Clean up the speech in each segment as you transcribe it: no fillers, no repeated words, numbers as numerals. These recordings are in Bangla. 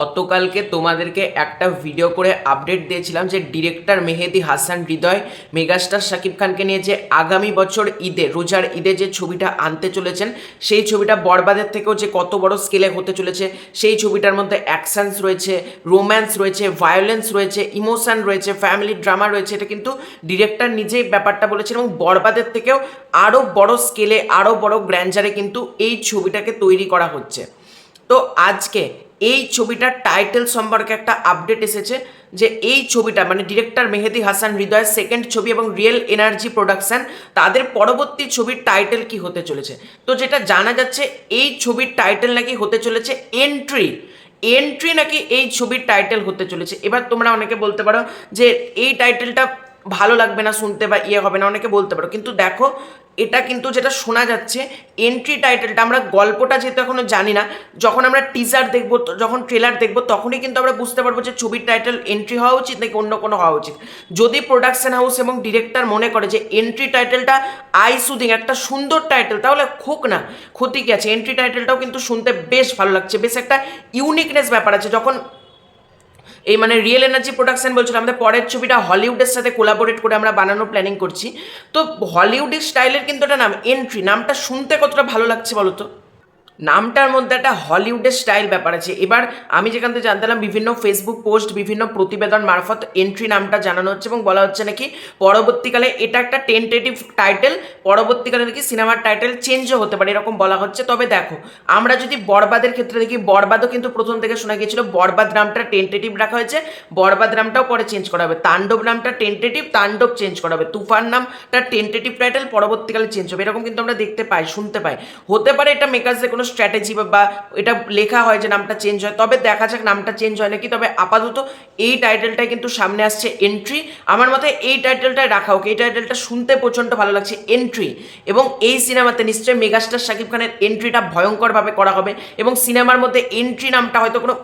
গতকালকে তোমাদেরকে একটা ভিডিও করে আপডেট দিয়েছিলাম যে ডিরেক্টর মেহেদী হাসান হৃদয় মেগাস্টার শাকিব খানকে নিয়ে যে আগামী বছর ঈদে রোজার ঈদে যে ছবিটা আনতে চলেছেন সেই ছবিটা বরবাদের থেকেও যে কত বড় স্কেলে হতে চলেছে, সেই ছবিটার মধ্যে অ্যাকশনস রয়েছে, রোম্যান্স রয়েছে, ভায়োলেন্স রয়েছে, ইমোশন রয়েছে, ফ্যামিলি ড্রামা রয়েছে। এটা কিন্তু ডিরেক্টর নিজেই ব্যাপারটা বলেছেন এবং বরবাদের থেকেও আরও বড় স্কেলে আরও বড় গ্র্যান্ডারে কিন্তু এই ছবিটাকে তৈরি করা হচ্ছে। তো আজকে এই ছবিটার টাইটেল সম্পর্কে একটা আপডেট এসেছে যে এই ছবিটা মানে ডিরেক্টর মেহেদী হাসান হৃদয়ের সেকেন্ড ছবি এবং রিয়েল এনার্জি প্রোডাকশন তাদের পরবর্তী ছবির টাইটেল কি হতে চলেছে। তো যেটা জানা যাচ্ছে এই ছবির টাইটেল নাকি হতে চলেছে এন্ট্রি। এন্ট্রি নাকি এই ছবির টাইটেল হতে চলেছে। এবার তোমরা অনেকে বলতে পারো যে এই টাইটেলটা ভালো লাগবে না শুনতে বা হবে না, অনেকে বলতে পারো, কিন্তু দেখো এটা কিন্তু যেটা শোনা যাচ্ছে এন্ট্রি টাইটেলটা, আমরা গল্পটা যেহেতু এখনো জানি না, যখন আমরা টিজার দেখবো যখন ট্রেলার দেখবো তখনই কিন্তু আমরা বুঝতে পারবো যে ছবির টাইটেল এন্ট্রি হওয়া উচিত নাকি অন্য কোনো হওয়া উচিত। যদি প্রোডাকশন হাউস এবং ডিরেক্টর মনে করে যে এন্ট্রি টাইটেলটা আই সুদিং একটা সুন্দর টাইটেল, তাহলে হোক না, ক্ষতি কি আছে। এন্ট্রি টাইটেলটাও কিন্তু শুনতে বেশ ভালো লাগছে, বেশ একটা ইউনিকনেস ব্যাপার আছে। যখন এই মানে রিয়েল এনার্জি প্রোডাকশন বলছিল আমাদের পরের ছবিটা হলিউডের সাথে কোলাবোরেট করে আমরা বানানোর প্ল্যানিং করছি, তো হলিউডের স্টাইলের কিন্তু একটা নাম এন্ট্রি, নামটা শুনতে কতটা ভালো লাগছে বলো তো। নামটার মধ্যে একটা হলিউডের স্টাইল ব্যাপার আছে। এবার আমি যেখান থেকে জানতাম বিভিন্ন ফেসবুক পোস্ট বিভিন্ন প্রতিবেদন মারফত এন্ট্রি নামটা জানানো হচ্ছে এবং বলা হচ্ছে নাকি পরবর্তীকালে এটা একটা টেন্টেটিভ টাইটেল, পরবর্তীকালে নাকি সিনেমার টাইটেল চেঞ্জও হতে পারে এরকম বলা হচ্ছে। তবে দেখো আমরা যদি বরবাদের ক্ষেত্রে দেখি, বরবাদও কিন্তু প্রথম থেকে শোনা গিয়েছিল বরবাদ নামটা টেন্টেটিভ রাখা হয়েছে, বরবাদ নামটাও পরে চেঞ্জ করা হবে, তাণ্ডব নামটা টেন্টেটিভ, তাণ্ডব চেঞ্জ করা হবে, তুফান নামটা টেন্টেটিভ টাইটেল পরবর্তীকালে চেঞ্জ হবে, এরকম কিন্তু আমরা দেখতে পাই শুনতে পাই। হতে পারে এটা মেকার্সদের কোনো স্ট্র্যাটেজি বা এটা লেখা হয় যে নামটা চেঞ্জ হয়, তবে দেখা যাক নামটা চেঞ্জ হয় নাকি। তবে আপাতত এই টাইটেলটাই কিন্তু সামনে আসছে এন্ট্রি। আমার মতে এই টাইটেলটাই রাখা হোক, এই টাইটেলটা শুনতে প্রচণ্ড ভালো লাগছে এন্ট্রি। এবং এই সিনেমাতে নিশ্চয়ই মেগাস্টার শাকিব খানের এন্ট্রিটা ভয়ঙ্করভাবে করা হবে এবং সিনেমার মধ্যে এন্ট্রি নামটা হয়তো কোনো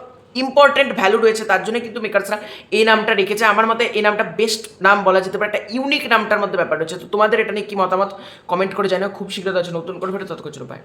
ইম্পর্টেন্ট ভ্যালু রয়েছে, তার জন্য কিন্তু মেকার্সরা এই নামটা রেখেছে। আমার মতে এই নামটা বেস্ট নাম বলা যেতে পারে, একটা ইউনিক নামটার মধ্যে ব্যাপার রয়েছে। তো তোমাদের এটা নিয়ে কি মতামত কমেন্ট করে জানাও। খুব শীঘ্র আছে নতুন করে ভিডিও, ততক্ষণ বাই।